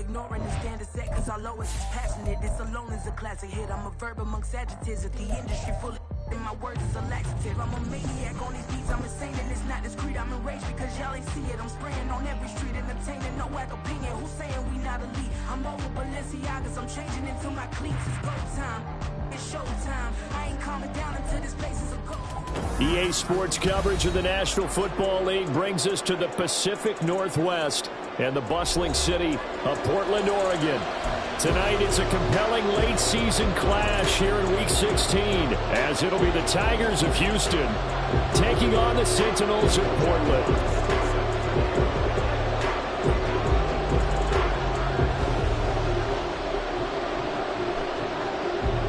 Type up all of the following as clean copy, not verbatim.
ignoring the standard set, cause our lowest is passionate. This alone is a classic hit. I'm a verb amongst adjectives. If the industry full of and my words is a laxative. I'm a maniac on these beats, I'm insane and it's not discreet. I'm enraged because y'all ain't see it. I'm spraying on every street, entertaining, no whack opinion. Who's saying we not elite? I'm over Balenciagas, I'm changing into my cleats. It's go time, it's showtime. I ain't calming down until this place is a go. EA Sports coverage of the National Football League brings us to the Pacific Northwest and the bustling city of Portland, Oregon. Tonight it's a compelling late-season clash here in Week 16, as it'll be the Tigers of Houston taking on the Sentinels of Portland.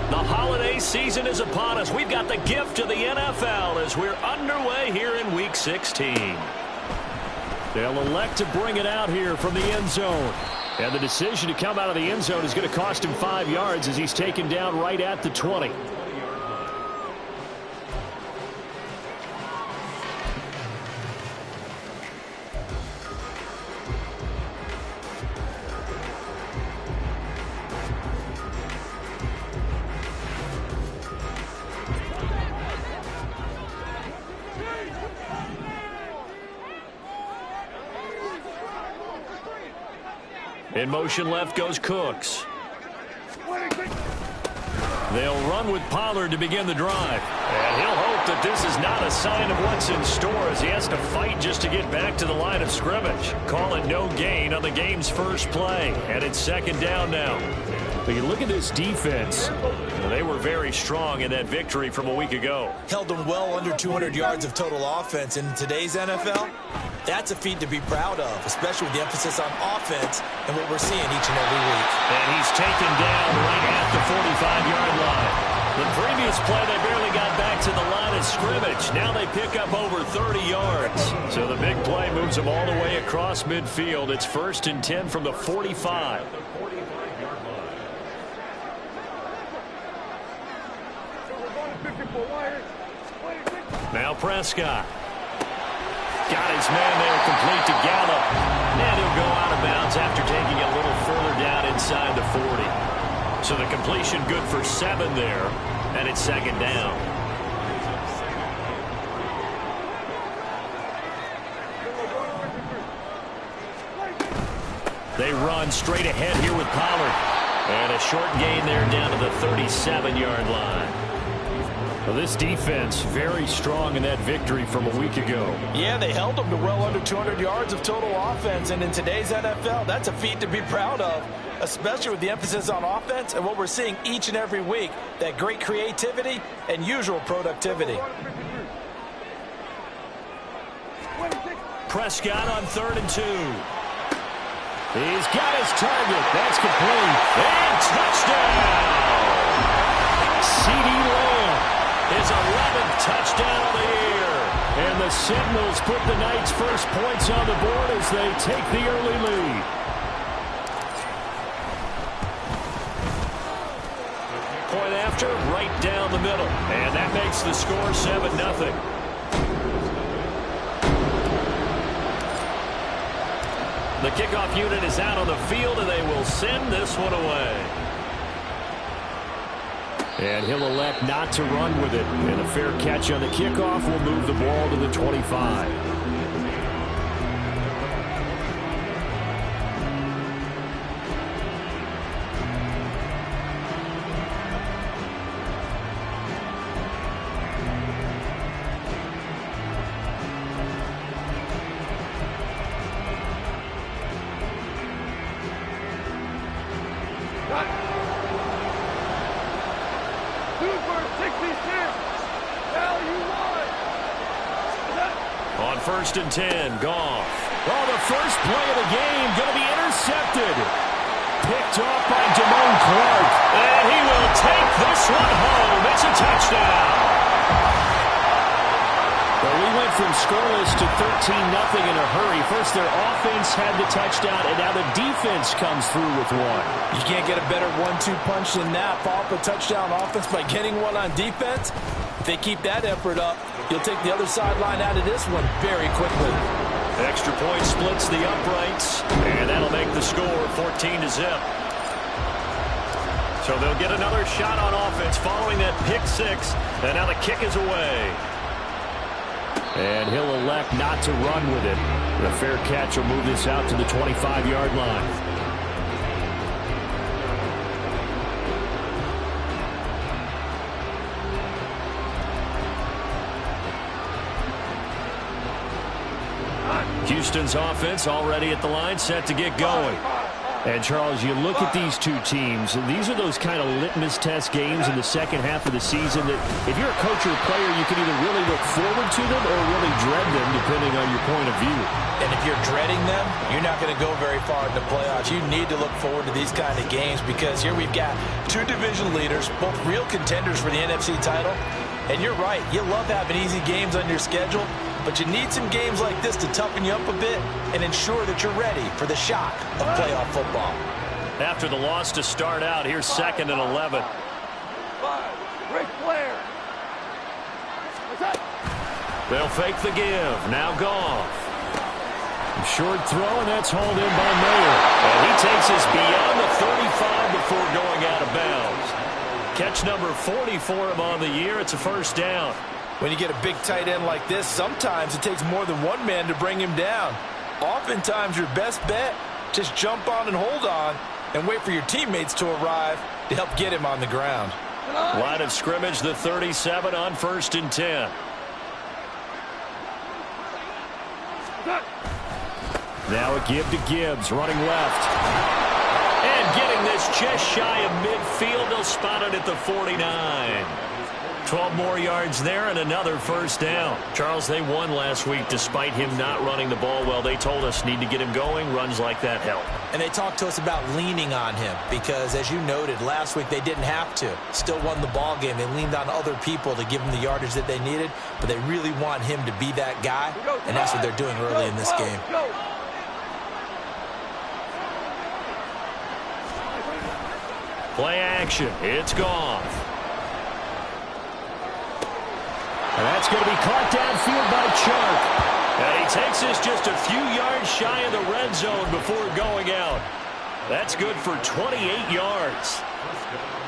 The holiday season is upon us. We've got the gift of the NFL as we're underway here in Week 16. They'll elect to bring it out here from the end zone. And the decision to come out of the end zone is going to cost him 5 yards as he's taken down right at the 20. In motion left goes Cooks. They'll run with Pollard to begin the drive. And he'll hope that this is not a sign of what's in store as he has to fight just to get back to the line of scrimmage. Call it no gain on the game's first play. And it's second down now. But you look at this defense. They were very strong in that victory from a week ago. Held them well under 200 yards of total offense. And in today's NFL, that's a feat to be proud of, especially with the emphasis on offense and what we're seeing each and every week. And he's taken down right at the 45-yard line. The previous play, they barely got back to the line of scrimmage. Now they pick up over 30 yards. So the big play moves them all the way across midfield. It's 1st and 10 from the 45. Now Prescott. Got his man there complete to Gallup. And he'll go out of bounds after taking it a little further down inside the 40. So the completion good for 7 there. And it's second down. They run straight ahead here with Pollard. And a short gain there down to the 37-yard line. Well, this defense very strong in that victory from a week ago. Yeah, they held them to well under 200 yards of total offense. And in today's NFL, that's a feat to be proud of, especially with the emphasis on offense and what we're seeing each and every week, that great creativity and usual productivity. Prescott on 3rd and 2. He's got his target. That's complete. And touchdown! C.D. Lamb. His 11th touchdown of the year. And the Sentinels put the Knights' first points on the board as they take the early lead. Point after, right down the middle. And that makes the score 7-0. The kickoff unit is out on the field, and they will send this one away. And he'll elect not to run with it. And a fair catch on the kickoff will move the ball to the 25. On 1st and 10, Goff. Oh, the first play of the game going to be intercepted. Picked off by Damone Clark. And he will take this one home. It's a touchdown. Well, we went from scoreless to 13-0 in a hurry. First, their offense had the touchdown, and now the defense comes through with one. You can't get a better 1-2 punch than that. Follow up a touchdown offense by getting one on defense. If they keep that effort up, you'll take the other sideline out of this one very quickly. Extra point splits the uprights, and that'll make make the score 14-0. So they'll get another shot on offense following that pick six. And now the kick is away. And he'll elect not to run with it. The fair catch will move this out to the 25-yard line. Houston's offense already at the line, set to get going. And, Charles, you look at these two teams, and these are those kind of litmus test games in the second half of the season that if you're a coach or a player, you can either really look forward to them or really dread them, depending on your point of view. And if you're dreading them, you're not going to go very far in the playoffs. You need to look forward to these kind of games because here we've got two division leaders, both real contenders for the NFC title. And you're right, you love having easy games on your schedule, but you need some games like this to toughen you up a bit and ensure that you're ready for the shock of playoff football. After the loss to start out, here's 2nd and 11. They'll fake the give. Now Goff. Short throw, and that's hauled in by Mayer. And he takes us beyond the 35 before going out of bounds. Catch number 40 for him on the year. It's a first down. When you get a big tight end like this, sometimes it takes more than one man to bring him down. Oftentimes, your best bet, just jump on and hold on and wait for your teammates to arrive to help get him on the ground. Line of scrimmage, the 37 on 1st and 10. Now a give to Gibbs, running left. And getting this just shy of midfield. They'll spot it at the 49. 12 more yards there and another first down. Charles, they won last week despite him not running the ball well. They told us need to get him going. Runs like that help. And they talked to us about leaning on him because, as you noted, last week they didn't have to. Still won the ball game. They leaned on other people to give them the yardage that they needed, but they really want him to be that guy, and that's what they're doing early in this game. Play action. It's Goff. And that's going to be caught downfield by Chark. And he takes us just a few yards shy of the red zone before going out. That's good for 28 yards.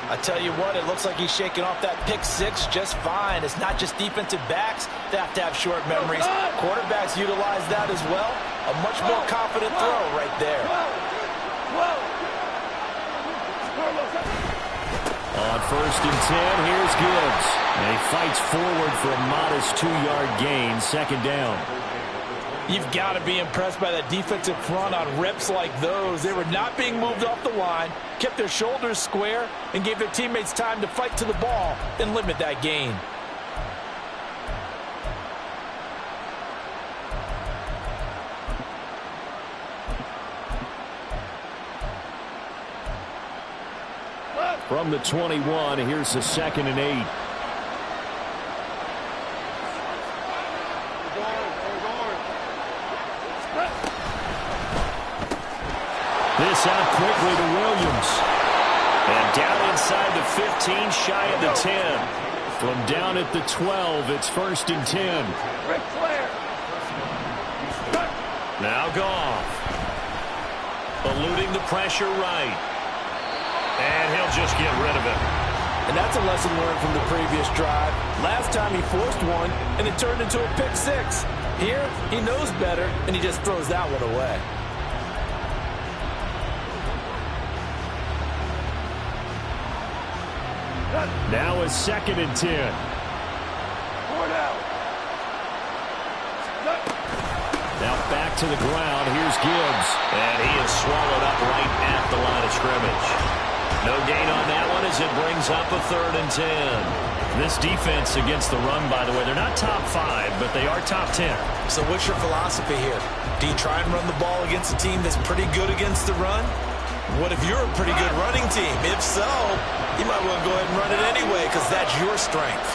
I tell you what, it looks like he's shaking off that pick six just fine. It's not just defensive backs that have to have short memories. Quarterbacks utilize that as well. A much more confident throw right there. On 1st and 10, here's Gibbs. And he fights forward for a modest 2-yard gain, 2nd down. You've got to be impressed by that defensive front on reps like those. They were not being moved off the line, kept their shoulders square, and gave their teammates time to fight to the ball and limit that gain. From the 21, here's the 2nd and 8. This out quickly to Williams. And down inside the 15, shy of the 10. From down at the 12, it's 1st and 10. Now Goff. Eluding the pressure right. And he'll just get rid of it. And that's a lesson learned from the previous drive. Last time he forced one, and it turned into a pick six. Here, he knows better, and he just throws that one away. Now a 2nd and 10. Now back to the ground. Here's Gibbs. And he is swallowed up right at the line of scrimmage. No gain on that one as it brings up a 3rd and 10. This defense against the run, by the way, they're not top 5, but they are top 10. So what's your philosophy here? Do you try and run the ball against a team that's pretty good against the run? What if you're a pretty good running team? If so, you might want to go ahead and run it anyway because that's your strength.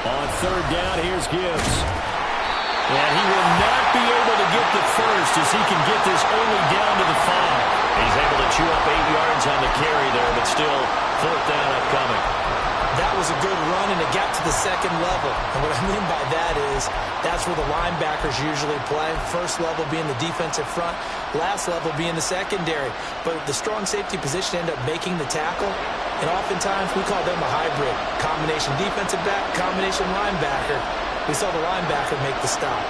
On 3rd down, here's Gibbs. And he will not be able to get the first as he can get this only down to the 5. He's able to chew up 8 yards on the carry there, but still 4th down upcoming. That was a good run, and it got to the second level. And what I mean by that is that's where the linebackers usually play. First level being the defensive front, last level being the secondary. But the strong safety position ended up making the tackle, and oftentimes we call them a hybrid. Combination defensive back, combination linebacker. We saw the linebacker make the stop.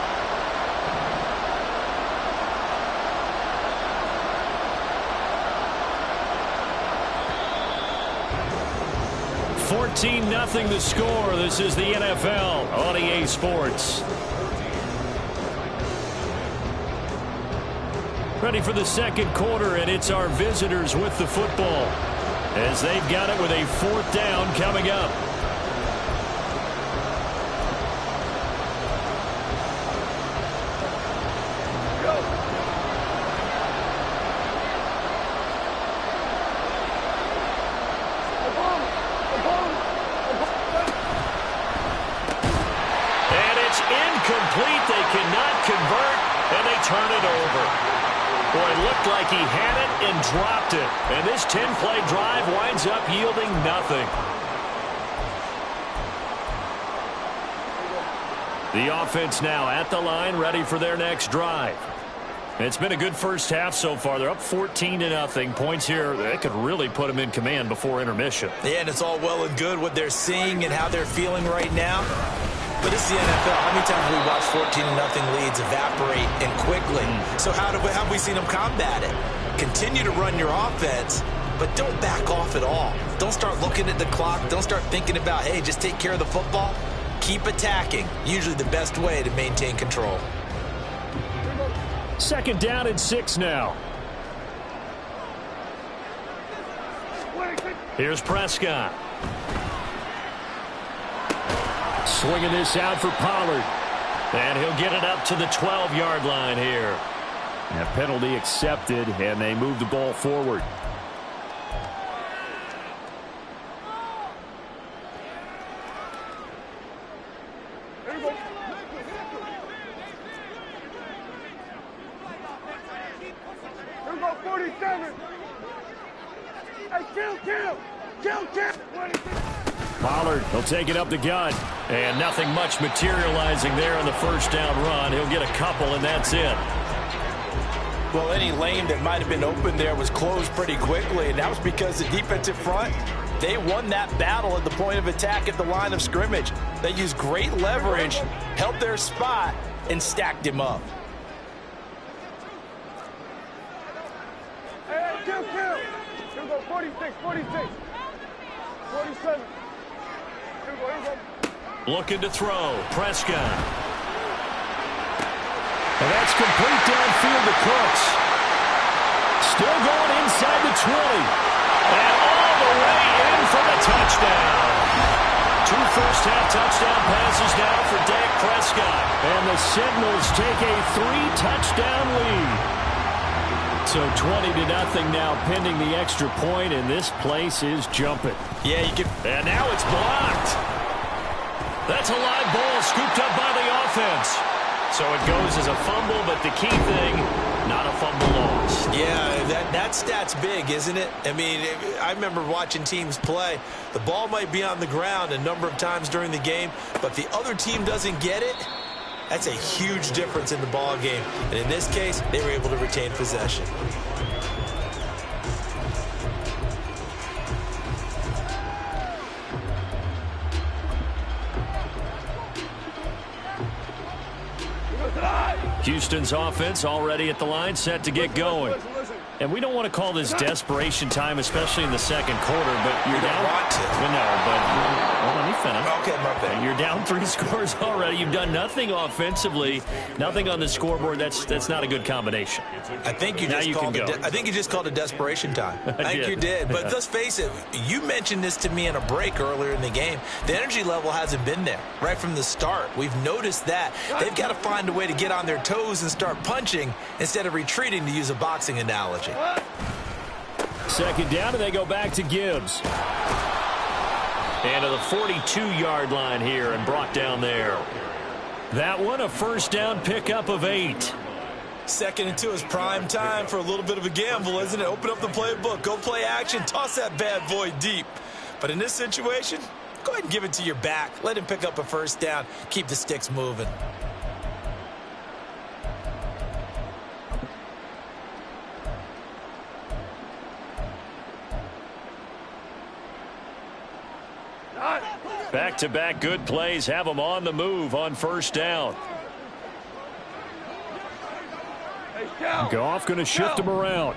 14-0 the score. This is the NFL on EA Sports. Ready for the second quarter, and it's our visitors with the football as they've got it with a 4th down coming up. Incomplete. They cannot convert, and they turn it over. Boy, it looked like he had it and dropped it. And this 10-play drive winds up yielding nothing. The offense now at the line, ready for their next drive. It's been a good first half so far. They're up 14-0. Points here, they could really put them in command before intermission. Yeah, and it's all well and good what they're seeing and how they're feeling right now. But it's the NFL. How many times have we watched 14-0 leads evaporate and quickly? So how have we seen them combat it? Continue to run your offense, but don't back off at all. Don't start looking at the clock. Don't start thinking about, hey, just take care of the football. Keep attacking. Usually the best way to maintain control. 2nd down and 6 now. Here's Prescott. Swinging this out for Pollard. And he'll get it up to the 12-yard line here. And a penalty accepted, and they move the ball forward. Here go 47. Hey, kill. Pollard, he'll take it up the gut. And nothing much materializing there on the first down run. He'll get a couple, and that's it. Well, any lane that might have been open there was closed pretty quickly, and that was because the defensive front, they won that battle at the point of attack at the line of scrimmage. They used great leverage, held their spot, and stacked him up. Hey, kill. Here go 46, 47. Here go. Looking to throw. Prescott. And that's complete downfield to Cooks. Still going inside the 20. And all the way in for the touchdown. 2 first-half touchdown passes now for Dak Prescott. And the Signals take a 3-touchdown lead. So 20-0 now pending the extra point, and this place is jumping. Yeah, you can. And now it's blocked. That's a live ball scooped up by the offense. So it goes as a fumble, but the key thing, not a fumble loss. Yeah, that stat's big, isn't it? I mean, I remember watching teams play. The ball might be on the ground a number of times during the game, but if the other team doesn't get it, that's a huge difference in the ball game. And in this case, they were able to retain possession. Houston's offense already at the line, set to get going. And we don't want to call this desperation time, especially in the second quarter, but you're down. Want to. No, but let me finish. Okay, my bad. You're down 3 scores already. You've done nothing offensively, nothing on the scoreboard. That's not a good combination. I think you just called it desperation time. I think you did. But let's face it, you mentioned this to me in a break earlier in the game. The energy level hasn't been there right from the start. We've noticed that. They've got to find a way to get on their toes and start punching instead of retreating, to use a boxing analogy. 2nd down, and they go back to Gibbs. And to the 42-yard line here and brought down there. That one, a first down pickup of 8. 2nd and 2 is prime time for a little bit of a gamble, isn't it? Open up the playbook, go play action, toss that bad boy deep. But in this situation, Go ahead and give it to your back. Let him pick up a first down. Keep the sticks moving. Back-to-back good plays have them on the move on first down. Goff going to shift him around.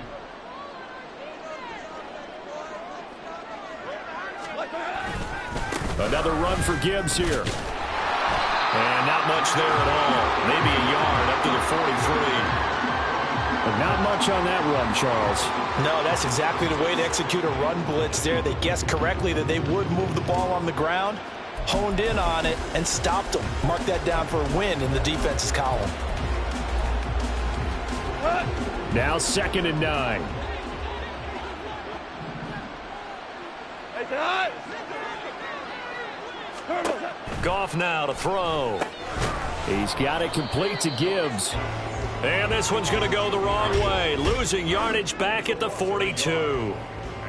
Another run for Gibbs here. And not much there at all. Maybe a yard up to the 43. But not much on that run, Charles. No, that's exactly the way to execute a run blitz there. They guessed correctly that they would move the ball on the ground, honed in on it, and stopped them. Mark that down for a win in the defense's column. Now 2nd and 9. Goff now to throw. He's got it complete to Gibbs. And this one's going to go the wrong way. Losing yardage back at the 42.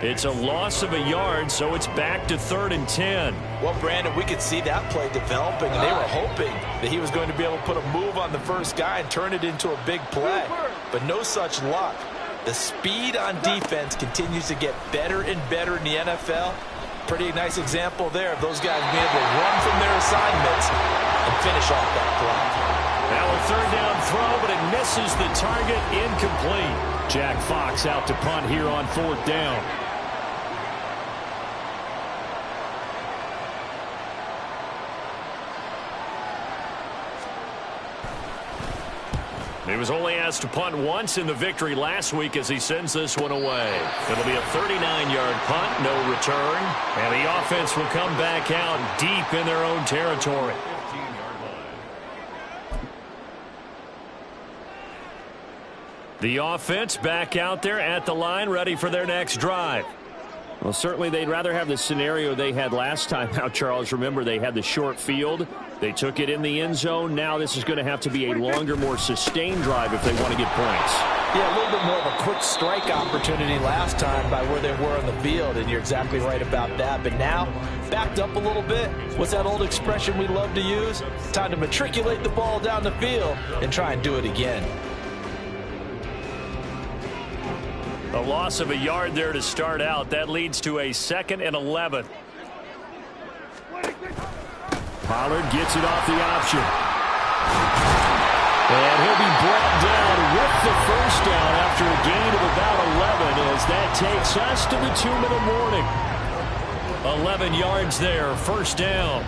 It's a loss of a yard, so it's back to 3rd and 10. Well, Brandon, we could see that play developing, and they were hoping that he was going to be able to put a move on the first guy and turn it into a big play. But no such luck. The speed on defense continues to get better and better in the NFL. Pretty nice example there of those guys being able to run from their assignments and finish off that play. Now a 3rd down throw, but it misses the target. Incomplete. Jack Fox out to punt here on 4th down. He was only asked to punt once in the victory last week as he sends this one away. It'll be a 39-yard punt, no return, and the offense will come back out deep in their own territory. The offense back out there at the line, ready for their next drive. Well, certainly they'd rather have the scenario they had last time. Now, Charles, remember they had the short field. They took it in the end zone. Now this is going to have to be a longer, more sustained drive if they want to get points. Yeah, a little bit more of a quick strike opportunity last time by where they were on the field, and you're exactly right about that. But now, backed up a little bit. What's that old expression we love to use? Time to matriculate the ball down the field and try and do it again. A loss of a yard there to start out. That leads to a 2nd and 11. Pollard gets it off the option. And he'll be brought down with the first down after a gain of about 11 as that takes us to the 2-minute warning. 11 yards there, first down.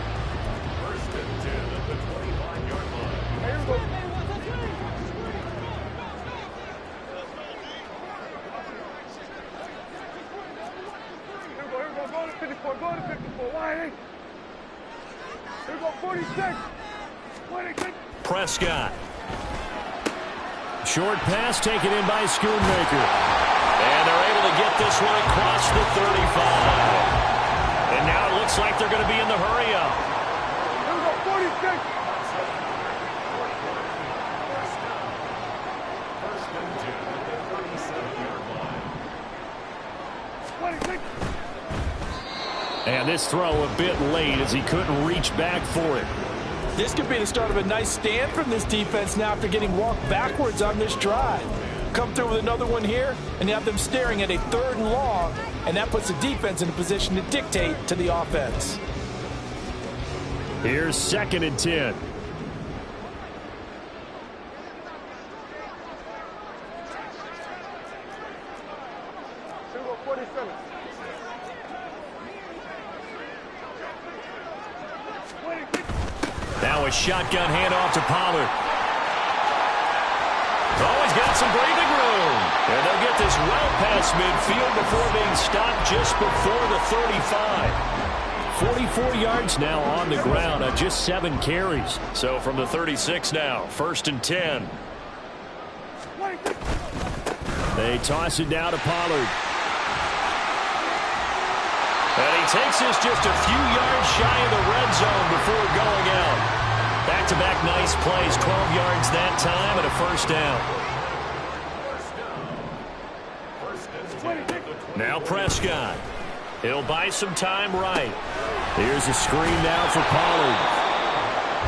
Prescott. Short pass taken in by Schoonmaker. And they're able to get this one across the 35. And now it looks like they're going to be in the hurry-up. Here we go, 46. And this throw a bit late as he couldn't reach back for it. This could be the start of a nice stand from this defense now after getting walked backwards on this drive. Come through with another one here, and you have them staring at a 3rd and long, and that puts the defense in a position to dictate to the offense. Here's 2nd and 10. Now a shotgun handoff to Pollard. Oh, he's got some breathing room. And they'll get this well past midfield before being stopped just before the 35. 44 yards now on the ground on just 7 carries. So from the 36 now, 1st and 10. They toss it down to Pollard. And he takes this just a few yards shy of the red zone before going out. Back-to-back nice plays, 12 yards that time and a first down. Now Prescott. He'll buy some time right. Here's a screen now for Pollard.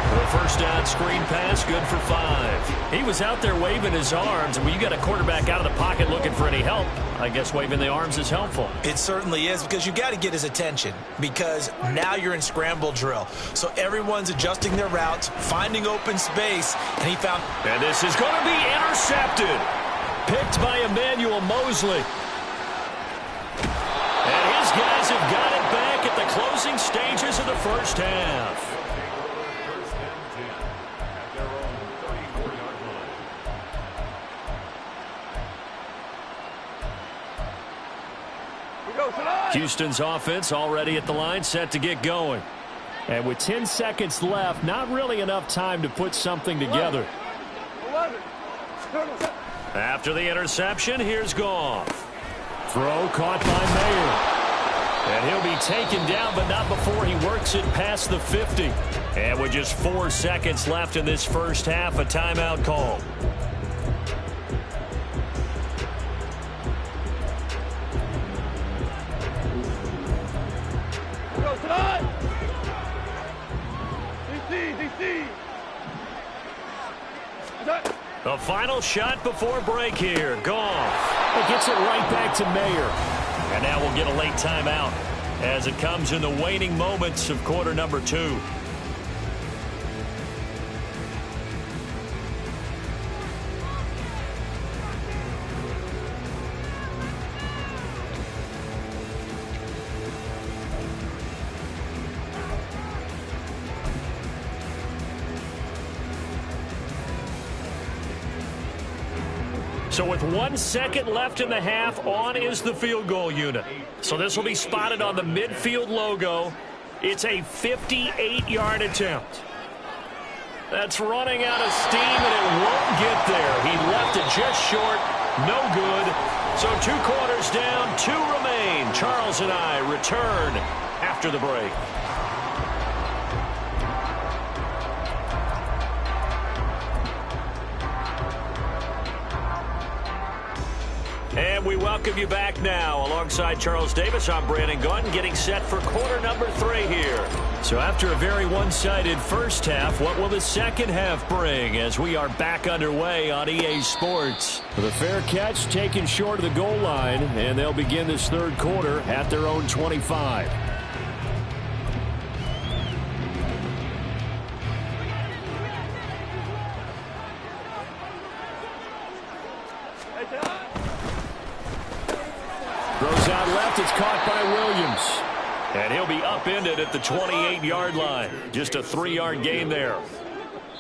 The first down screen pass, good for 5. He was out there waving his arms, and when you got a quarterback out of the pocket looking for any help, I guess waving the arms is helpful. It certainly is, because you got to get his attention, because now you're in scramble drill. So everyone's adjusting their routes, finding open space, and he found... And this is going to be intercepted. Picked by Emmanuel Mosley. And his guys have got it back at the closing stages of the first half. Houston's offense already at the line, set to get going. And with 10 seconds left, not really enough time to put something together. After the interception, here's Goff. Throw caught by Mayer. And he'll be taken down, but not before he works it past the 50. And with just 4 seconds left in this first half, a timeout call. The final shot before break here. Goff. It gets it right back to Mayer. And now we'll get a late timeout as it comes in the waning moments of quarter number 2. So with 1 second left in the half, on is the field goal unit. So this will be spotted on the midfield logo. It's a 58-yard attempt. That's running out of steam, and it won't get there. He left it just short. No good. So 2 quarters down, 2 remain. Charles and I return after the break. And we welcome you back now. Alongside Charles Davis, I'm Brandon Gunn, getting set for quarter number 3 here. So after a very one-sided first half, what will the second half bring as we are back underway on EA Sports? The fair catch taken short of the goal line, and they'll begin this third quarter at their own 25. Throws out left. It's caught by Williams. And he'll be upended at the 28-yard line. Just a 3-yard gain there.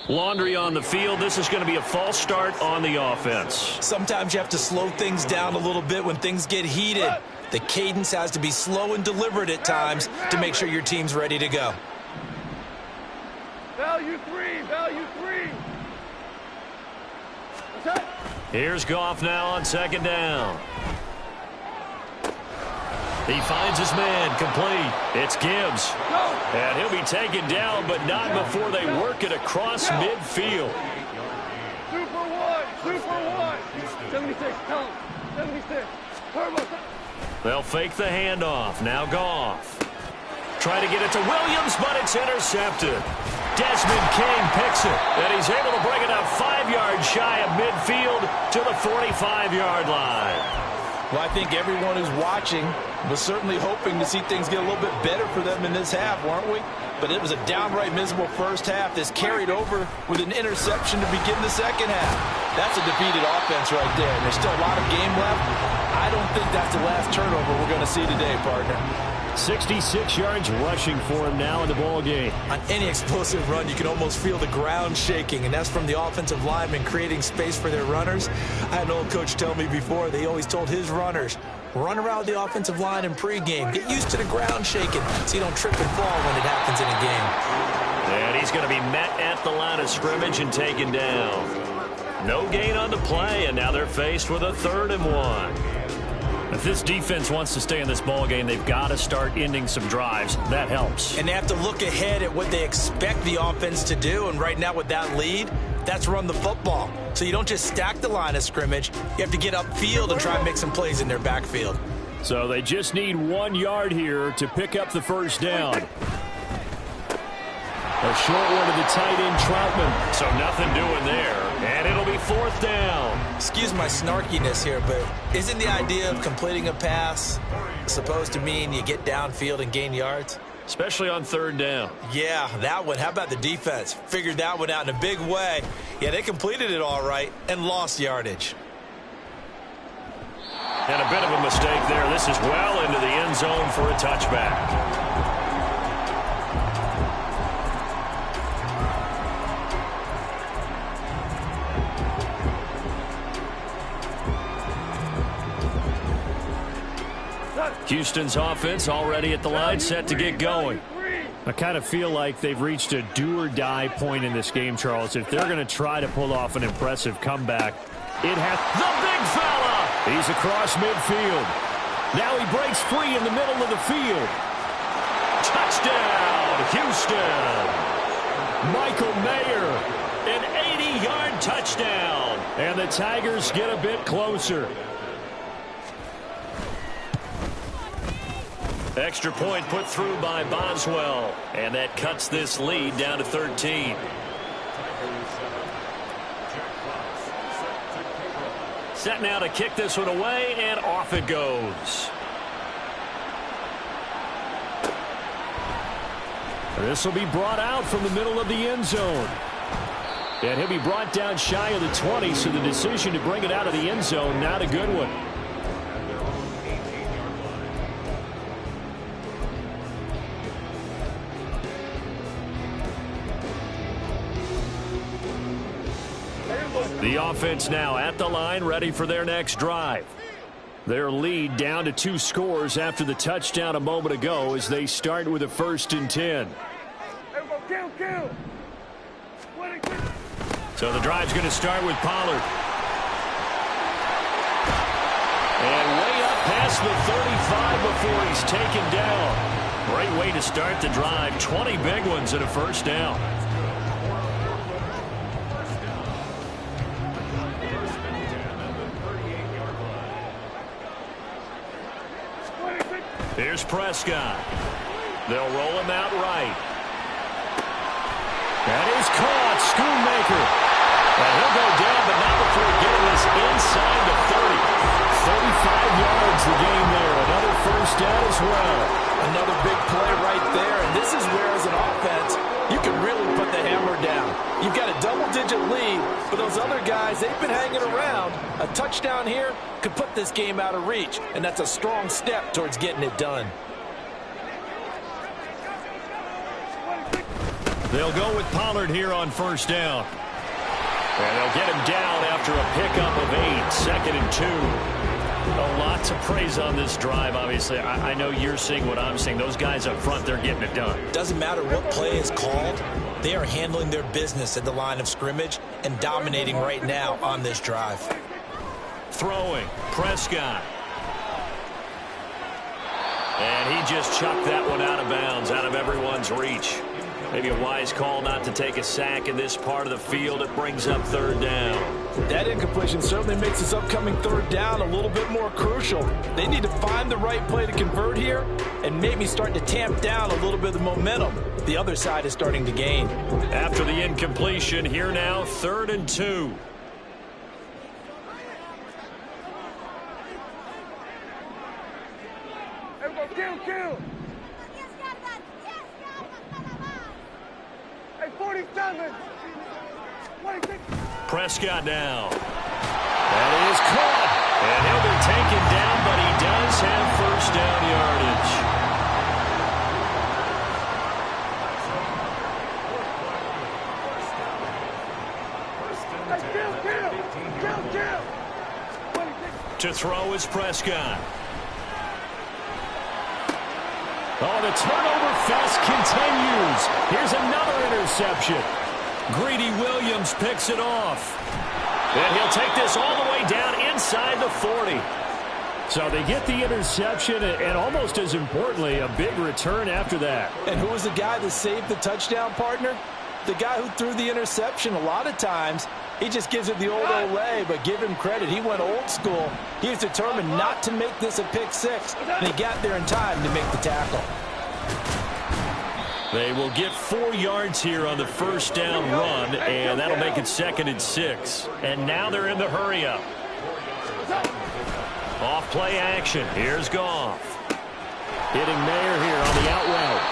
Laundry on the field. This is going to be a false start on the offense. Sometimes you have to slow things down a little bit when things get heated. The cadence has to be slow and deliberate at times to make sure your team's ready to go. Value 3. Value 3. Here's Goff now on second down. He finds his man, complete. It's Gibbs. And he'll be taken down, but not before they work it across midfield. 2 for 1. 2 for 1. 76. Tell him. 76. Turbo. They'll fake the handoff. Now Goff. Try to get it to Williams, but it's intercepted. Desmond King picks it, and he's able to bring it up 5 yards shy of midfield to the 45-yard line. Well, I think everyone who's watching was certainly hoping to see things get a little bit better for them in this half, weren't we? But it was a downright miserable first half. This carried over with an interception to begin the second half. That's a defeated offense right there, and there's still a lot of game left. I don't think that's the last turnover we're going to see today, partner. 66 yards rushing for him now in the ball game. On any explosive run, you can almost feel the ground shaking, and that's from the offensive linemen creating space for their runners. I had an old coach tell me before, they always told his runners, run around the offensive line in pregame. Get used to the ground shaking so you don't trip and fall when it happens in a game. And he's going to be met at the line of scrimmage and taken down. No gain on the play, and now they're faced with a 3rd and 1. If this defense wants to stay in this ball game, they've got to start ending some drives. That helps. And they have to look ahead at what they expect the offense to do. And right now with that lead, that's run the football. So you don't just stack the line of scrimmage. You have to get upfield and try and make some plays in their backfield. So they just need 1 yard here to pick up the first down. A short one to the tight end, Troutman. So nothing doing there. And it'll be 4th down. Excuse my snarkiness here, but isn't the idea of completing a pass supposed to mean you get downfield and gain yards? Especially on 3rd down. Yeah, that one. How about the defense? Figured that one out in a big way. Yeah, they completed it all right and lost yardage. And a bit of a mistake there. This is well into the end zone for a touchback. Houston's offense already at the line, set to get going. I kind of feel like they've reached a do-or-die point in this game, Charles. If they're going to try to pull off an impressive comeback, it has the big fella. He's across midfield. Now he breaks free in the middle of the field. Touchdown, Houston. Michael Mayer, an 80-yard touchdown. And the Tigers get a bit closer. Extra point put through by Boswell, and that cuts this lead down to 13. Set now to kick this one away, and off it goes. This will be brought out from the middle of the end zone. And he'll be brought down shy of the 20, so the decision to bring it out of the end zone, not a good one. The offense now at the line, ready for their next drive. Their lead down to 2 scores after the touchdown a moment ago as they start with a 1st and 10. So the drive's going to start with Pollard. And way up past the 35 before he's taken down. Great way to start the drive. 20 big ones and a 1st down. Here's Prescott. They'll roll him out right. That is caught. Schoonmaker. And he'll go down, but not before getting this inside the 30. 35 yards the game there. Another 1st down as well. Another big play right there. And this is where, as an offense, you can really put the hammer down. You've got a double-digit lead, but those other guys, they've been hanging around. A touchdown here could put this game out of reach, and that's a strong step towards getting it done. They'll go with Pollard here on 1st down. And they'll get him down after a pickup of 8, 2nd and 2. A lot to praise on this drive, obviously. I know you're seeing what I'm seeing. Those guys up front, they're getting it done. Doesn't matter what play is called. They are handling their business at the line of scrimmage and dominating right now on this drive. Throwing, Prescott. And he just chucked that one out of bounds, out of everyone's reach. Maybe a wise call not to take a sack in this part of the field. It brings up 3rd down. That incompletion certainly makes this upcoming 3rd down a little bit more crucial. They need to find the right play to convert here and maybe start to tamp down a little bit of the momentum the other side is starting to gain. After the incompletion, here now, 3rd and 2. Kill. Hey, 47. 26. Prescott now. That is caught. And he'll be taken down, but he does have 1st down yardage. To throw is Prescott. Oh, the turnover fest continues. Here's another interception. Greedy Williams picks it off. And he'll take this all the way down inside the 40. So they get the interception, and almost as importantly, a big return after that. And who was the guy that saved the touchdown, partner? The guy who threw the interception. A lot of times, He just gives it the old Olay, but give him credit. He went old school. He was determined not to make this a pick six, and he got there in time to make the tackle. They will get 4 yards here on the first down run, and that'll make it 2nd and 6. And now they're in the hurry-up. Off play action. Here's Goff. Hitting Mayer here on the out route.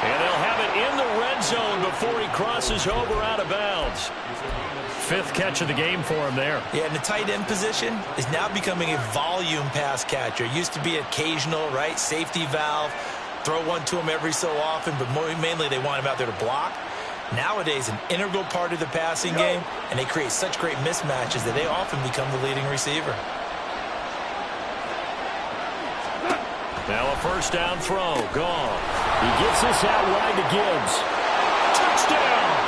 And they'll have it in the red zone before he crosses over out of bounds. 5th catch of the game for him there. Yeah, and the tight end position is now becoming a volume pass catcher. It used to be occasional, right? Safety valve. Throw one to him every so often, but mainly they want him out there to block. Nowadays, an integral part of the passing game, and they create such great mismatches that they often become the leading receiver. Now a first down throw. Gone. He gets this out wide to Gibbs. Touchdown!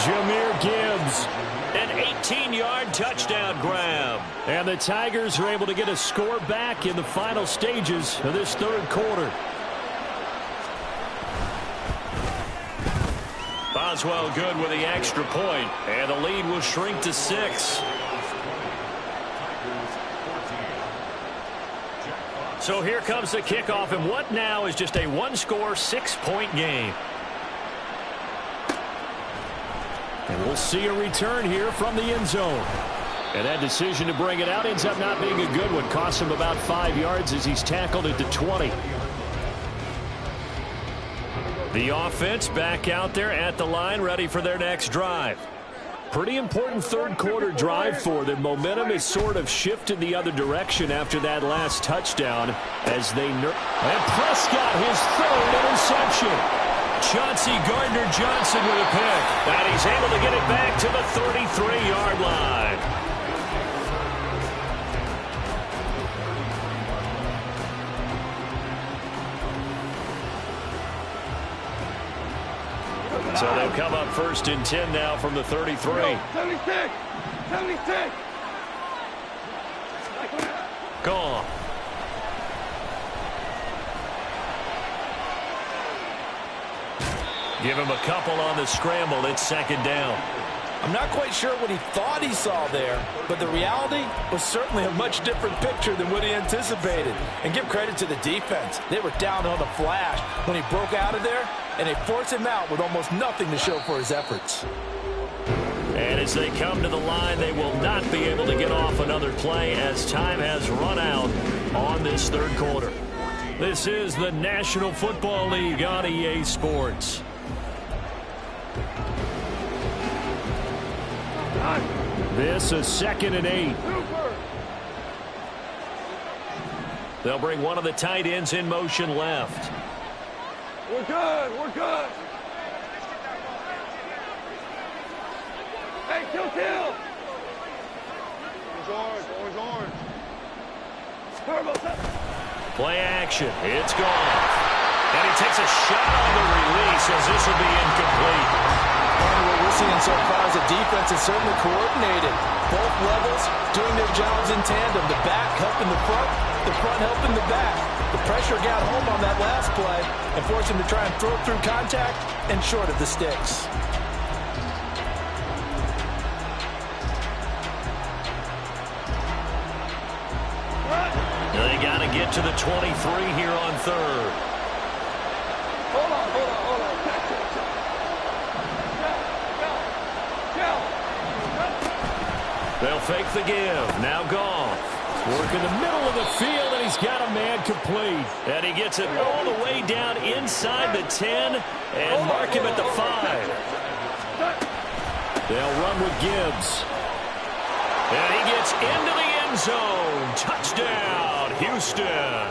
Jahmyr Gibbs. An 18-yard touchdown grab. And the Tigers are able to get a score back in the final stages of this 3rd quarter. Boswell good with the extra point, and the lead will shrink to 6. So here comes the kickoff, and what now is just a 1-score, 6-point game. And we'll see a return here from the end zone. And that decision to bring it out ends up not being a good one. Costs him about 5 yards as he's tackled at the 20. The offense back out there at the line, ready for their next drive. Pretty important 3rd quarter drive for them. Momentum has sort of shifted the other direction after that last touchdown as they and Prescott his 3rd interception. Chauncey Gardner-Johnson with a pick, and he's able to get it back to the 33-yard line. So they'll come up 1st and 10 now from the 33. 76! 76! Gone. Give him a couple on the scramble. It's 2nd down. I'm not quite sure what he thought he saw there, but the reality was certainly a much different picture than what he anticipated. And give credit to the defense. They were down on the flash when he broke out of there, and they forced him out with almost nothing to show for his efforts. And as they come to the line, they will not be able to get off another play as time has run out on this 3rd quarter. This is the National Football League on EA Sports. This is 2nd and 8. They'll bring one of the tight ends in motion left. We're good. We're good. Hey, kill. Orange. Turbo. Play action. It's gone. And he takes a shot on the release as this will be incomplete. What we're seeing so far is the defense is certainly coordinated. Both levels doing their jobs in tandem. The back helping the front helping the back. The pressure got home on that last play and forced him to try and throw through contact and short of the sticks. They got to get to the 23 here on 3rd. Hold on. They'll fake the give. Now Goff. Work in the middle of the field, and he's got a man complete. And he gets it all the way down inside the 10 and mark him at the 5. They'll run with Gibbs. And he gets into the end zone. Touchdown, Houston.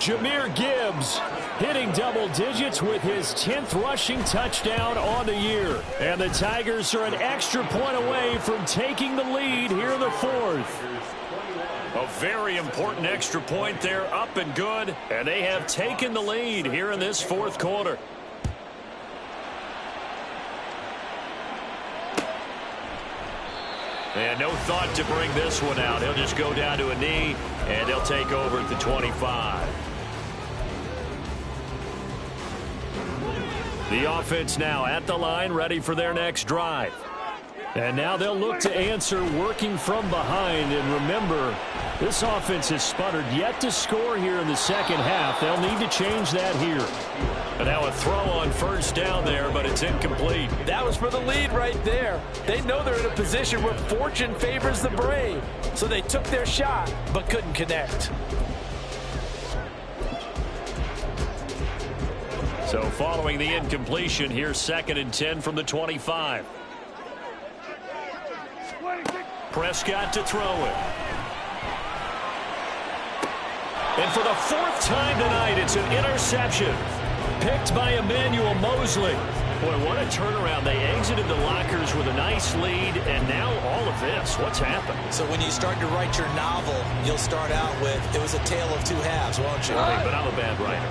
Jahmyr Gibbs hitting double digits with his 10th rushing touchdown on the year. And the Tigers are an extra point away from taking the lead here in the 4th. A very important extra point there, up and good. And they have taken the lead here in this 4th quarter. And no thought to bring this one out. He'll just go down to a knee, and they'll take over at the 25. The offense now at the line, ready for their next drive. And now they'll look to answer working from behind. And remember, this offense has sputtered yet to score here in the second half. They'll need to change that here. And now a throw on first down there, but it's incomplete. That was for the lead right there. They know they're in a position where fortune favors the brave. So they took their shot, but couldn't connect. So following the incompletion, here's 2nd and 10 from the 25. Prescott to throw it. And for the 4th time tonight, it's an interception. Picked by Emmanuel Mosley. Boy, what a turnaround. They exited the lockers with a nice lead, and now all of this. What's happened? So when you start to write your novel, you'll start out with, it was a tale of two halves, won't you? Hey, but I'm a bad writer.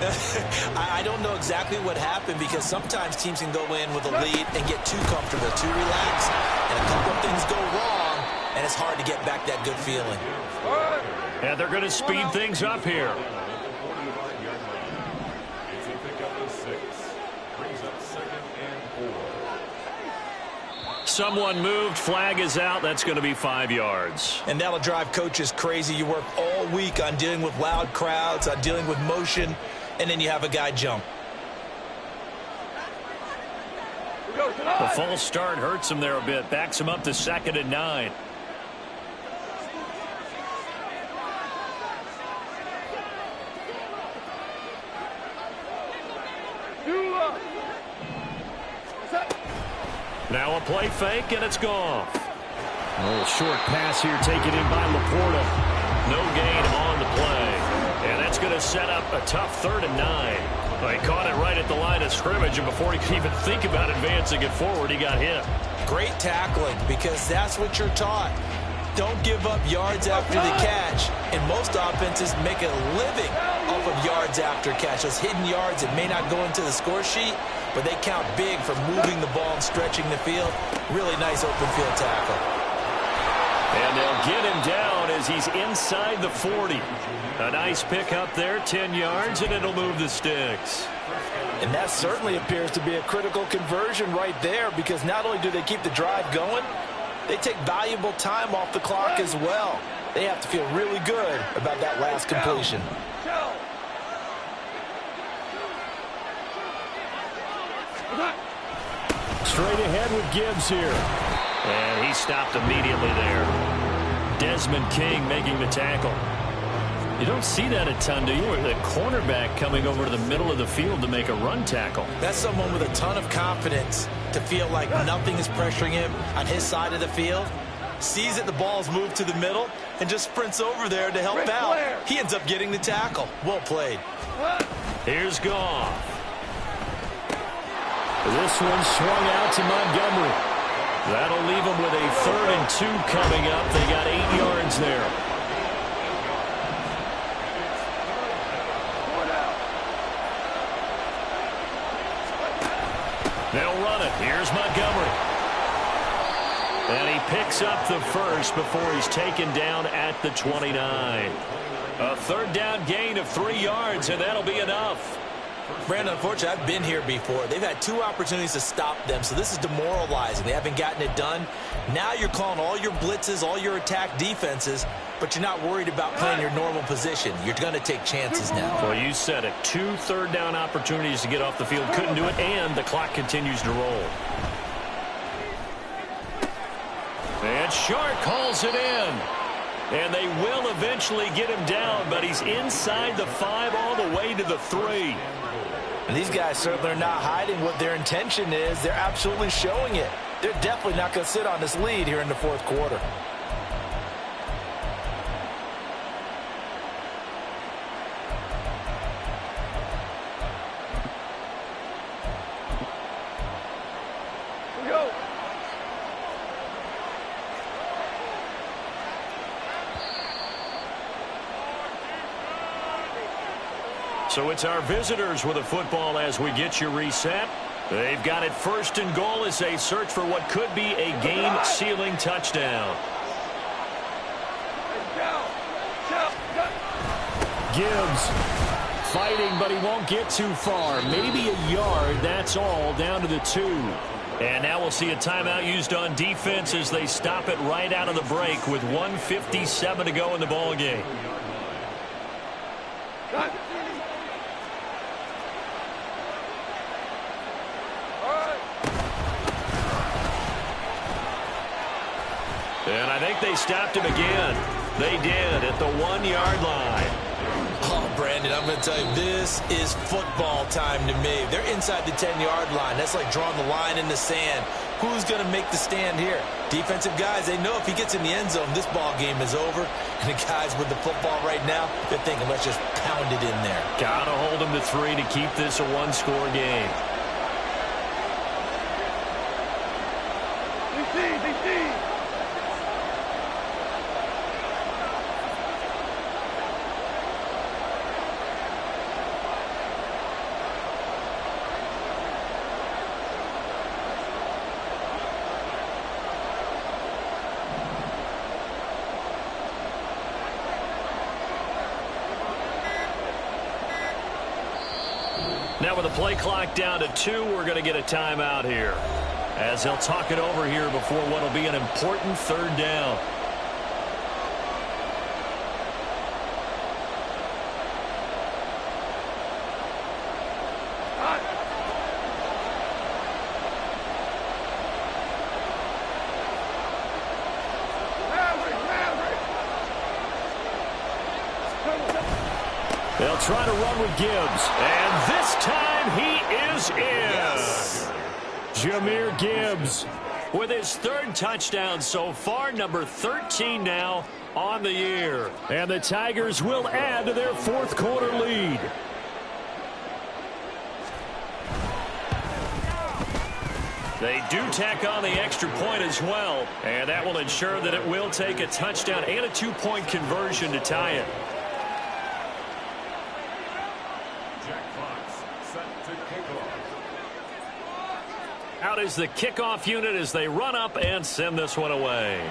I don't know exactly what happened, because sometimes teams can go in with a lead and get too comfortable, too relaxed, and a couple of things go wrong, and it's hard to get back that good feeling. And they're going to speed things up here. Someone moved. Flag is out. That's going to be 5 yards. And that'll drive coaches crazy. You work all week on dealing with loud crowds, on dealing with motion, and then you have a guy jump. The false start hurts him there a bit. Backs him up to 2nd and 9. Now a play fake, and it's gone. A little short pass here taken in by Laporta. No gain on the play. And that's going to set up a tough 3rd and 9. Well, he caught it right at the line of scrimmage, and before he could even think about advancing it forward, he got hit. Great tackling, because that's what you're taught. Don't give up yards after the catch. And most offenses make a living off of yards after catch. Those hidden yards that may not go into the score sheet, but they count big for moving the ball and stretching the field. Really nice open field tackle. And they'll get him down as he's inside the 40. A nice pick up there, 10 yards, and it'll move the sticks. And that certainly appears to be a critical conversion right there, because not only do they keep the drive going, they take valuable time off the clock as well. They have to feel really good about that last completion. Straight ahead with Gibbs here. And he stopped immediately there. Desmond King making the tackle. You don't see that a ton, do you? The cornerback coming over to the middle of the field to make a run tackle. That's someone with a ton of confidence to feel like nothing is pressuring him on his side of the field. Sees that the ball's moved to the middle and just sprints over there to help out. He ends up getting the tackle. Well played. Here's Goff. This one swung out to Montgomery. That'll leave them with a 3rd and 2 coming up. They got 8 yards there. They'll run it. Here's Montgomery. And he picks up the first before he's taken down at the 29. A 3rd down gain of 3 yards, and that'll be enough. Brandon, unfortunately, I've been here before. They've had 2 opportunities to stop them, so this is demoralizing. They haven't gotten it done. Now you're calling all your blitzes, all your attack defenses, but you're not worried about playing your normal position. You're going to take chances now. Well, you said it. 2 3rd down opportunities to get off the field. Couldn't do it, and the clock continues to roll. And Shark calls it in. And they will eventually get him down, but he's inside the 5 all the way to the 3. And these guys certainly are not hiding what their intention is. They're absolutely showing it. They're definitely not going to sit on this lead here in the 4th quarter. So it's our visitors with a football as we get you reset. They've got it 1st and goal as they search for what could be a game-sealing touchdown. Gibbs fighting, but he won't get too far. Maybe a yard, that's all, down to the 2. And now we'll see a timeout used on defense as they stop it right out of the break with 1:57 to go in the ball game. And I think they stopped him again. They did at the 1-yard line. Oh, Brandon, I'm going to tell you, this is football time to me. They're inside the 10-yard line. That's like drawing the line in the sand. Who's going to make the stand here? Defensive guys, they know if he gets in the end zone, this ball game is over. And the guys with the football right now, they're thinking, let's just pound it in there. Got to hold them to 3 to keep this a one-score game. DC. Now with the play clock down to 2, we're going to get a timeout here, as they'll talk it over here before what will be an important third down. They'll try to run with Gibbs, and this time he is in. Yes. Jahmyr Gibbs with his 3rd touchdown so far, number 13 now on the year. And the Tigers will add to their 4th quarter lead. They do tack on the extra point as well, and that will ensure that it will take a touchdown and a 2-point conversion to tie it. Out is the kickoff unit as they run up and send this one away.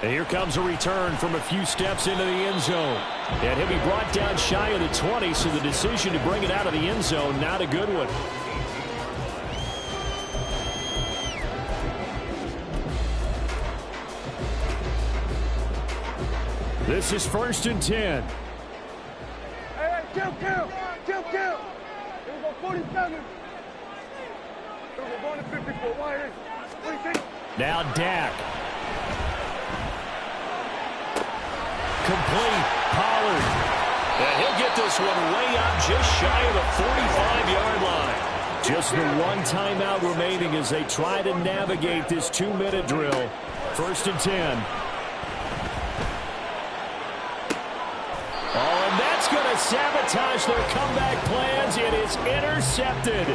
And here comes a return from a few steps into the end zone. And he'll be brought down shy of the 20, so the decision to bring it out of the end zone, not a good one. This is 1st and 10. Hey, kill. 47. We're going to 54. Why is? Now Dak. Complete. Pollard. And he'll get this one way out just shy of the 45-yard line. Just the one timeout remaining as they try to navigate this 2-minute drill. 1st and 10. Oh, and that's going to sabotage their comeback plans. It is intercepted.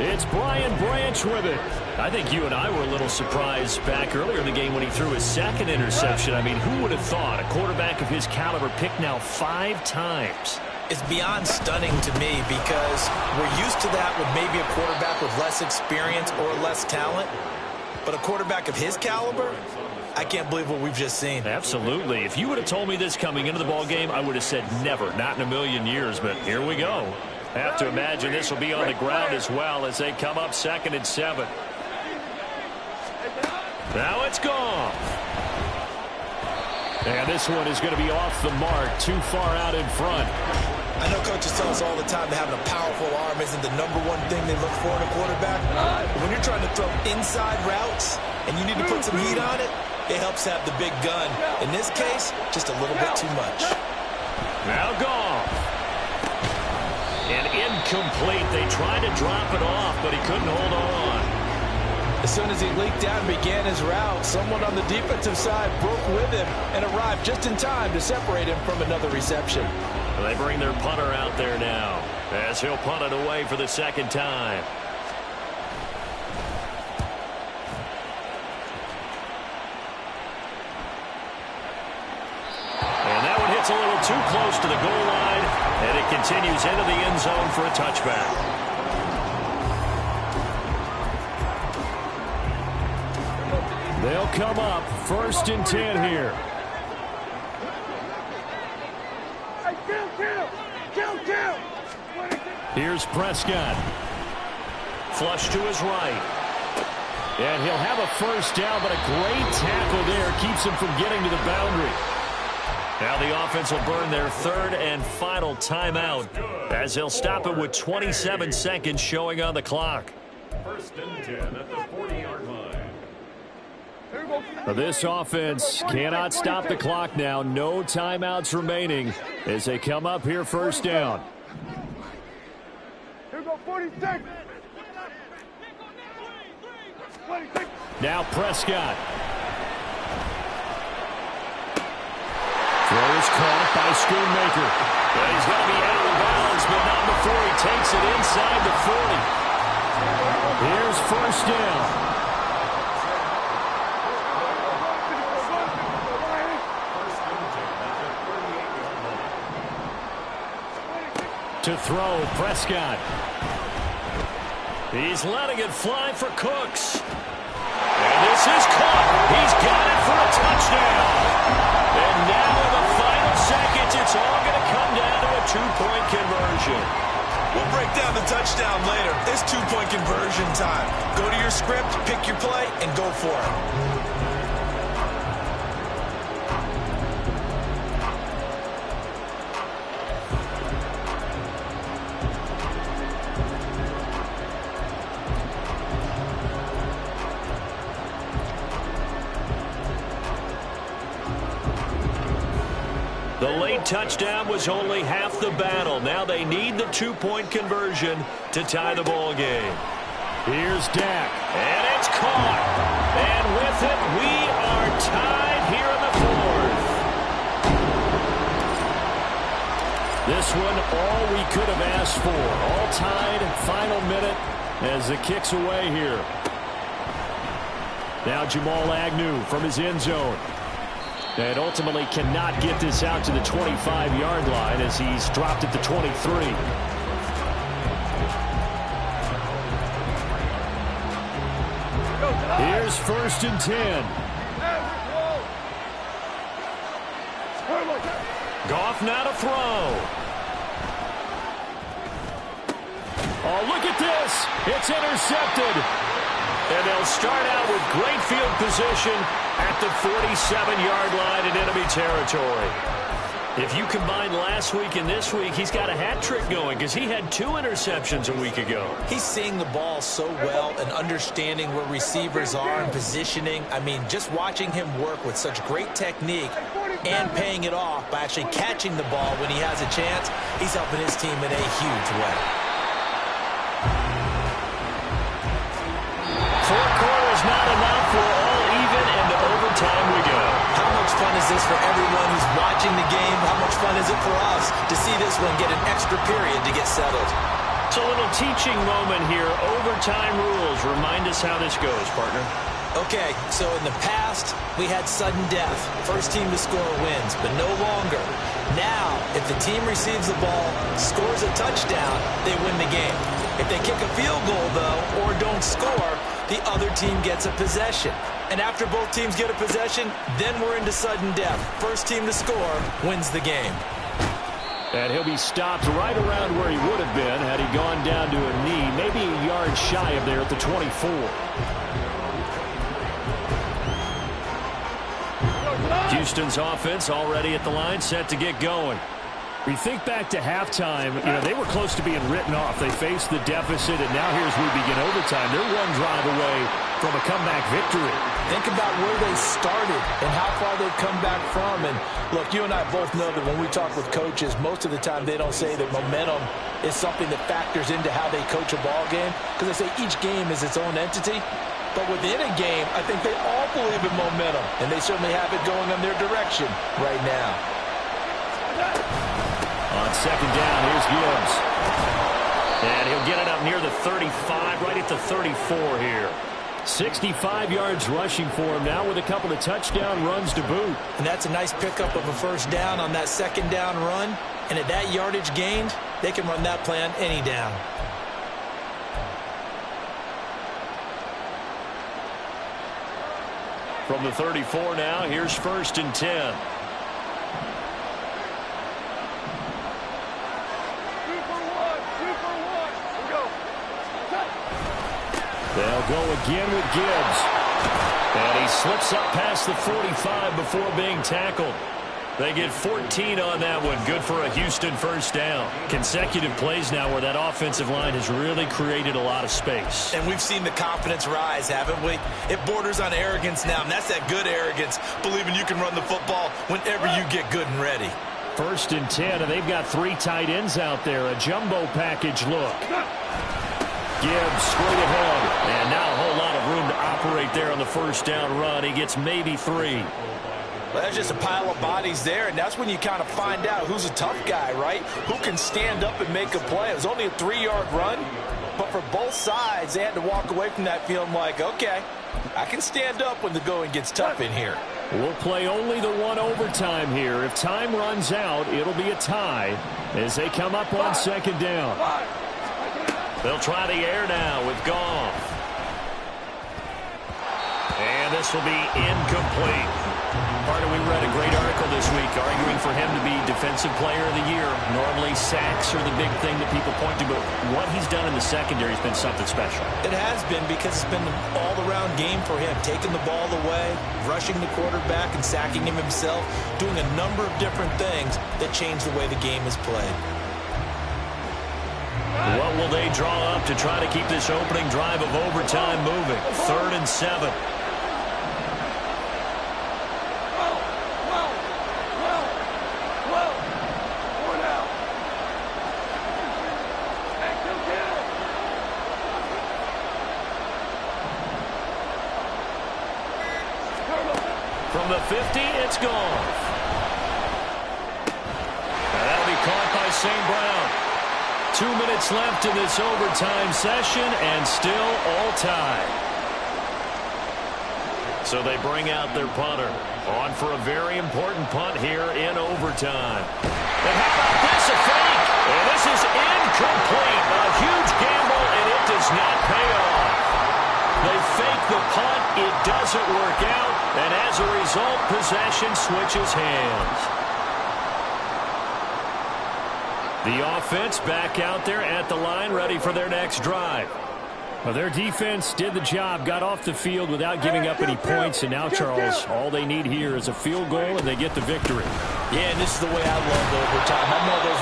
It's Brian Branch with it. I think you and I were a little surprised back earlier in the game when he threw his 2nd interception. I mean, who would have thought a quarterback of his caliber picked now 5 times? It's beyond stunning to me because we're used to that with maybe a quarterback with less experience or less talent. But a quarterback of his caliber, I can't believe what we've just seen. Absolutely. If you would have told me this coming into the ball game, I would have said never, not in a million years. But here we go. Have to imagine this will be on the ground as well as they come up 2nd and 7. Now it's gone. And this one is going to be off the mark, too far out in front. I know coaches tell us all the time that having a powerful arm isn't the #1 thing they look for in a quarterback. But when you're trying to throw inside routes and you need to put some heat on it, it helps have the big gun. In this case, just a little bit too much. Now gone. And incomplete. They tried to drop it off, but he couldn't hold on. As soon as he leaked out and began his route, someone on the defensive side broke with him and arrived just in time to separate him from another reception. They bring their punter out there now as he'll punt it away for the 2nd time. And that one hits a little too close to the goal line, and it continues into the end zone for a touchback. They'll come up 1st and 10 here. Hey, kill. Here's Prescott. Flush to his right. And he'll have a first down, but a great tackle there keeps him from getting to the boundary. Now the offense will burn their third and final timeout as they'll stop it with 27 seconds showing on the clock. First and 10 at the 40-yard line. This offense cannot stop the clock now. No timeouts remaining as they come up here first down. Here go 46. Now Prescott. Throw is caught by Schoonmaker. And he's going to be out of bounds, but not before he takes it inside the 40. Here's first down. To throw, Prescott. He's letting it fly for Cooks. And this is caught. He's got it for a touchdown. And now in the final seconds, it's all going to come down to a two-point conversion. We'll break down the touchdown later. It's two-point conversion time. Go to your script, pick your play, and go for it. The late touchdown was only half the battle. Now they need the two-point conversion to tie the ball game. Here's Dak. And it's caught. And with it, we are tied here in the fourth. This one, all we could have asked for. All tied, final minute as the kick's away here. Now Jamal Agnew from his end zone. And ultimately cannot get this out to the 25-yard line as he's dropped at the 23. Here's first and 10. Goff now to throw. Oh, look at this. It's intercepted. And they'll start out with great field position at the 47-yard line in enemy territory. If you combine last week and this week, he's got a hat trick going because he had 2 interceptions a week ago. He's seeing the ball so well and understanding where receivers are and positioning. I mean, just watching him work with such great technique and paying it off by actually catching the ball when he has a chance, he's helping his team in a huge way. 4 quarters not enough. We're all even, and to overtime we go. How much fun is this for everyone who's watching the game? How much fun is it for us to see this one get an extra period to get settled? It's a little teaching moment here. Overtime rules. Remind us how this goes, partner. Okay, so in the past, we had sudden death. First team to score wins, but no longer. Now, if the team receives the ball, scores a touchdown, they win the game. If they kick a field goal, though, or don't score, the other team gets a possession. And after both teams get a possession, then we're into sudden death. First team to score wins the game. And he'll be stopped right around where he would have been had he gone down to a knee, maybe a yard shy of there at the 24. Houston's offense already at the line, set to get going. We think back to halftime, they were close to being written off. They faced the deficit, and now here's we begin overtime. They're one drive away from a comeback victory. Think about where they started and how far they've come back from. And, look, you and I both know that when we talk with coaches, most of the time they don't say that momentum is something that factors into how they coach a ball game, because they say each game is its own entity. But within a game, I think they all believe in momentum, and they certainly have it going in their direction right now. On second down, here's Gibbs. And he'll get it up near the 35, right at the 34 here. 65 yards rushing for him now with a couple of touchdown runs to boot. And that's a nice pickup of a first down on that second down run. And at that yardage gained, they can run that play on any down. From the 34 now, here's first and 10. Super one. They'll go again with Gibbs. And he slips up past the 45 before being tackled. They get 14 on that one. Good for a Houston first down. Consecutive plays now where that offensive line has really created a lot of space. And we've seen the confidence rise, haven't we? It borders on arrogance now, and that's that good arrogance, believing you can run the football whenever you get good and ready. 1st and 10, and they've got 3 tight ends out there. A jumbo package look. Gibbs straight ahead. And now a whole lot of room to operate there on the first down run. He gets maybe 3. Well, that's just a pile of bodies there, and that's when you kind of find out who's a tough guy, right? Who can stand up and make a play. It was only a 3-yard run, but for both sides, they had to walk away from that feeling like, okay, I can stand up when the going gets tough in here. We'll play only the 1 overtime here. If time runs out, it'll be a tie as they come up on 2nd down. They'll try the air now with Goff. And this will be incomplete. Carter, we read a great article this week arguing for him to be Defensive Player of the Year. Normally, sacks are the big thing that people point to, but what he's done in the secondary has been something special. It has been because it's been an all-around game for him, taking the ball away, rushing the quarterback, and sacking him himself, doing a number of different things that change the way the game is played. What will they draw up to try to keep this opening drive of overtime moving? 3rd and 7. From the 50, it's gone. And that'll be caught by St. Brown. 2 minutes left in this overtime session, and still all tied. So they bring out their punter. On for a very important punt here in overtime. And how about this? A fake. And this is incomplete. A huge gamble, and it does not pay off. They fake the punt. It doesn't work out. And as a result, possession switches hands. The offense back out there at the line, ready for their next drive. Well, their defense did the job, got off the field without giving up any points, and now, Charles, all they need here is a field goal, and they get the victory. Yeah, and this is the way I love overtime. I'm one of those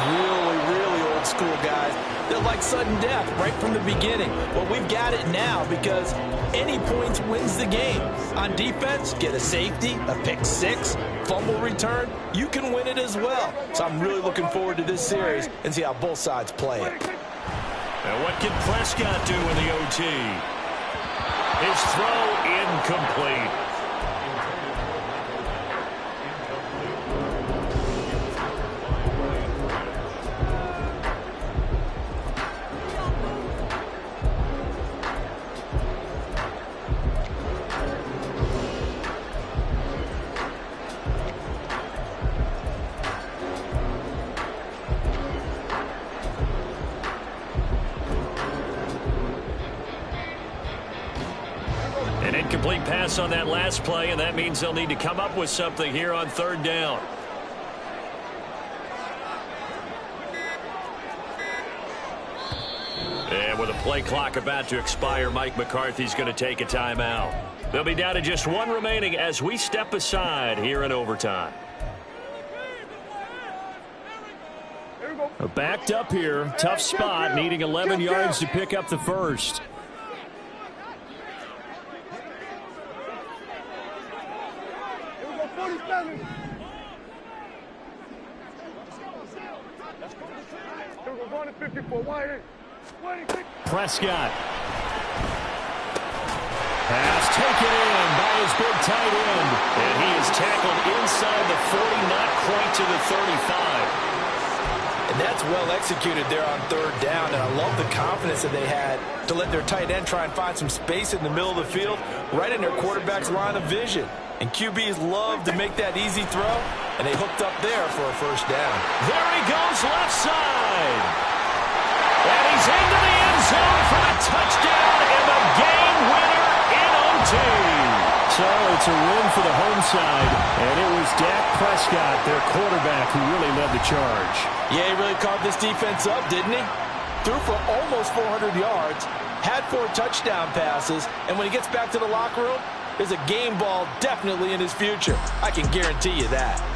really old school guys that like sudden death right from the beginning. Well, we've got it now because any points wins the game. On defense, get a safety, a pick six, fumble return, you can win it as well. So I'm really looking forward to this series and see how both sides play it. And what can Prescott do in the OT? His throw incomplete. An incomplete pass on that last play, and that means they'll need to come up with something here on third down. And with a play clock about to expire, Mike McCarthy's going to take a timeout. They'll be down to just one remaining as we step aside here in overtime. Backed up here, tough spot, needing 11 yards to pick up the first. Prescott. Pass taken in by his big tight end. And he is tackled inside the 40, not quite to the 35. And that's well executed there on third down. And I love the confidence that they had to let their tight end try and find some space in the middle of the field, right in their quarterback's line of vision. And QBs love to make that easy throw, and they hooked up there for a first down. There he goes left side. And he's into the end zone for the touchdown and the game winner in OT. So it's a win for the home side, and it was Dak Prescott, their quarterback, who really led the charge. Yeah, he really caught this defense up, didn't he? Threw for almost 400 yards, had 4 touchdown passes, and when he gets back to the locker room, there's a game ball definitely in his future. I can guarantee you that.